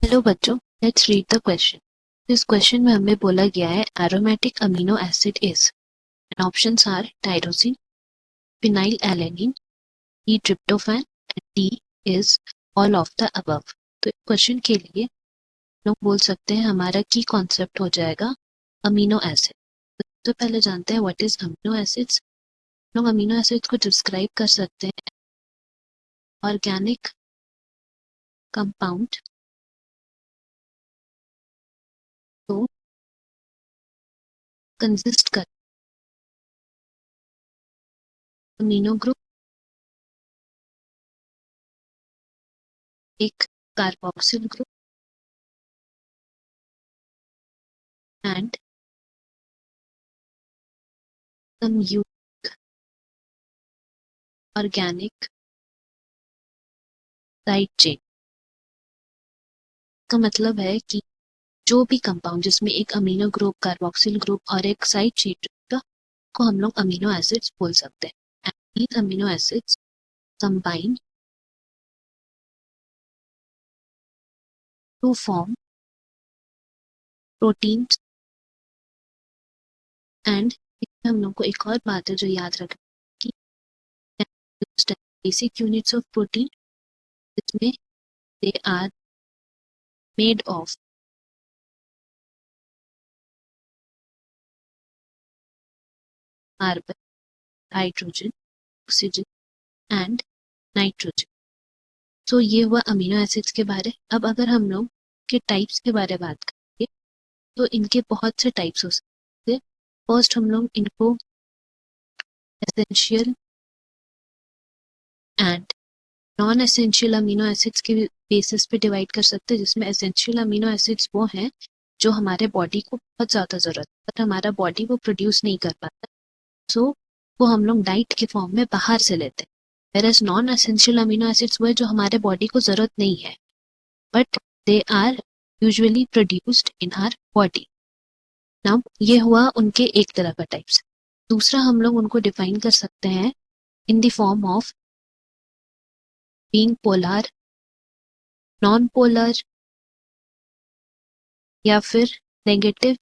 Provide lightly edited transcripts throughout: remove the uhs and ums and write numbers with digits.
Hello बच्चों, let's read the question. इस question में हमें बोला गया है aromatic amino acid is and options are tyrosine, phenylalanine, E tryptophan and D is all of the above. तो question के लिए लोग बोल सकते हैं हमारा की कॉन्सेप्ट हो जाएगा अमीनो एसिड। तो पहले जानते हैं व्हाट इज अमीनो एसिड्स। लोग अमीनो एसिड्स को डिस्क्राइब कर सकते हैं ऑर्गेनिक कंपाउंड तो कंसिस्ट कर अमीनो ग्रुप, एक carboxyl group and some unique organic side chain. का मतलब है कि जो भी कंपाउंड जिसमें एक अमीनो ग्रुप, कार्बोक्सिल ग्रुप और एक साइड चेन का को हम लोग अमीनो एसिड्स बोल सकते हैं। And these amino acids combine to form proteins and हम लोग को एक और बात है जो याद रखना कि बेसिक यूनिट्स ऑफ प्रोटीन जिसमें they are made of carbon, hydrogen, oxygen and nitrogen. तो ये हुआ अमीनो एसिड्स के बारे। अब अगर हम लोग के टाइप्स के बारे में बात करेंगे तो इनके बहुत से टाइप्स हो सकते हैं। फर्स्ट हम लोग इनको essential and non essential amino acids के बेसिस पे डिवाइड कर सकते हैं, जिसमें एसेंशियल अमीनो एसिड्स वो हैं जो हमारे बॉडी को बहुत ज़्यादा ज़रूरत है पर हमारा बॉडी वो प्रोड्यूस नहीं कर पाता, सो वो हम लोग डाइट के फॉर्म में बाहर से लेते हैं। whereas non essential amino acids वो है जो हमारे बॉडी को ज़रूरत नहीं है but they are usually produced in our body. Now ये हुआ उनके एक तरह का टाइप्स। दूसरा हम लोग उनको डिफाइन कर सकते हैं in the form of being polar, non polar या फिर नेगेटिव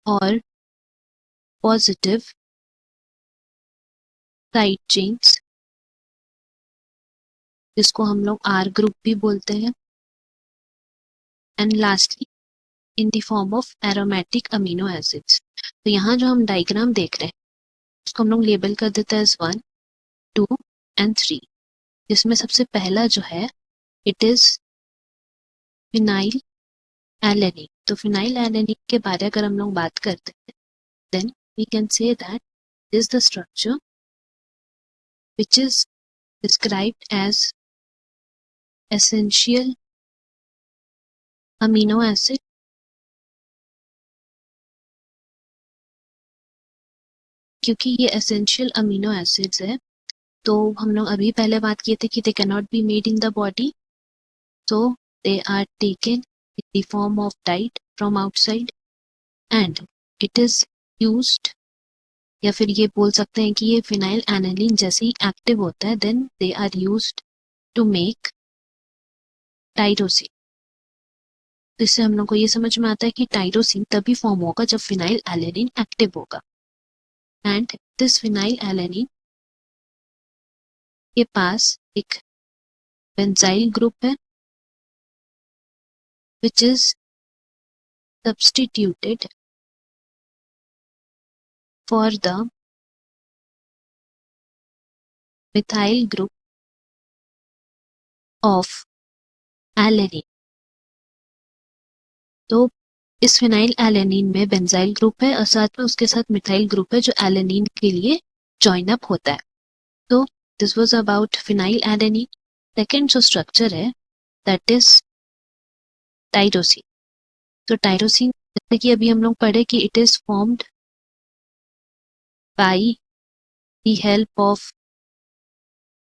और पॉजिटिव साइड चेन्स, जिसको हम लोग आर ग्रुप भी बोलते हैं। And lastly in the form of aromatic amino acids. तो यहाँ जो हम डायग्राम देख रहे हैं उसको हम लोग लेबल कर देते हैं 1, 2 एंड 3, जिसमें सबसे पहला जो है इट इज फिनाइल एलेनिन। तो फिनाइल एलेनिन के बारे अगर हम लोग बात करते हैं then we can say that is the structure which is described as essential amino acid क्योंकि ये एसेंशियल अमीनो एसिड्स है तो हम लोग अभी पहले बात किए थे कि they can not be made in the body, so they are taken in the form of diet from outside and it is used, या फिर ये बोल सकते हैं कि ये फिनाइल एनालिन जैसे ही एक्टिव होता है then they are used to make tyrosine. तो इससे हम लोग को ये समझ में आता है कि टाइरोसिन तभी फॉर्म होगा जब फिनाइल एलानिन एक्टिव होगा। एंड दिस फिनाइल एलानिन के पास एक बेंजाइल ग्रुप है which is substituted for the methyl group of alanine। तो इस फिनाइल एलानिन में बेंजाइल ग्रुप है और साथ में उसके साथ मिथाइल ग्रुप है जो एलानिन के लिए जॉइन अप होता है। तो this was about phenyl alanine. Second जो स्ट्रक्चर है दैट इज टाइरोसिन। तो टाइरोसिन जैसे कि अभी हम लोग पढ़े कि it is formed by the help of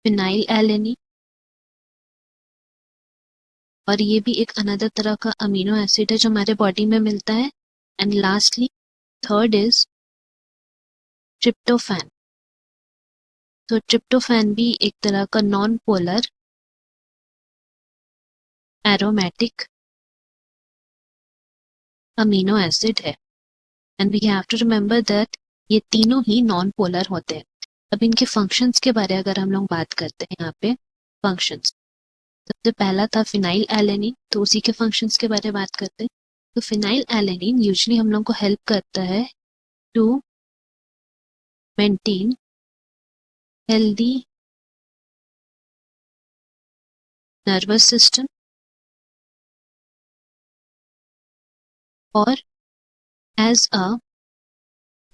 phenyl alanine और ये भी एक अनदर तरह का अमीनो एसिड है जो हमारे बॉडी में मिलता है। And lastly third is tryptophan. तो ट्रिप्टोफैन भी एक तरह का non polar aromatic amino acid है and we have to remember that ये तीनों ही नॉन पोलर होते हैं। अब इनके फंक्शंस के बारे अगर हम लोग बात करते हैं यहाँ पे फंक्शंस, सबसे पहला था फिनाइल एलेनिन, तो उसी के फंक्शंस के बारे में बात करते हैं। तो फिनाइल एलेनिन यूजुअली हम लोग को हेल्प करता है to maintain healthy nervous system और एज अ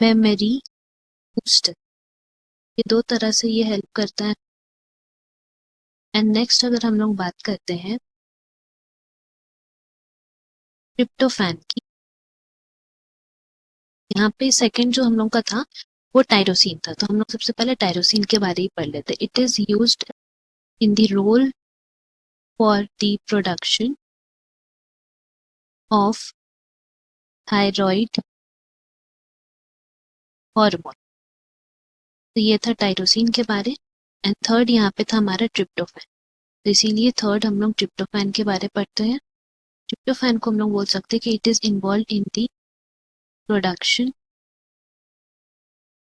मेमोरी बूस्टर, ये दो तरह से ये हेल्प करता है। एंड नेक्स्ट अगर हम लोग बात करते हैं ट्रिप्टोफैन की, यहाँ पे सेकंड जो हम लोग का था वो टायरोसिन था, तो हम लोग सबसे पहले टायरोसिन के बारे ही पढ़ लेते। It is used in the role for the production of thyroid hormone, तो ये था टायरोसिन के बारे। एंड थर्ड यहाँ पे था हमारा ट्रिप्टोफैन, तो इसीलिए थर्ड हम लोग ट्रिप्टोफैन के बारे पढ़ते हैं। ट्रिप्टोफैन को हम लोग बोल सकते हैं कि it is involve in the production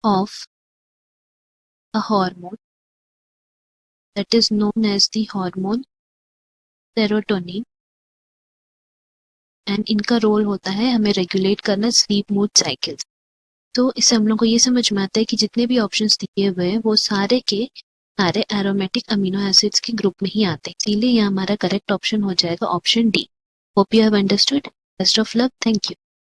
of a hormone that is known as the hormone serotonin, and इनका रोल होता है हमें रेगुलेट करना स्लीप मूड साइकिल्स। तो इससे हम लोग को ये समझ में आता है कि जितने भी ऑप्शंस दिए हुए हैं वो सारे के सारे एरोमेटिक अमीनो एसिड्स के ग्रुप में ही आते हैं, इसीलिए ये हमारा करेक्ट ऑप्शन हो जाएगा option D. Hope you have understood. Best of luck, thank you.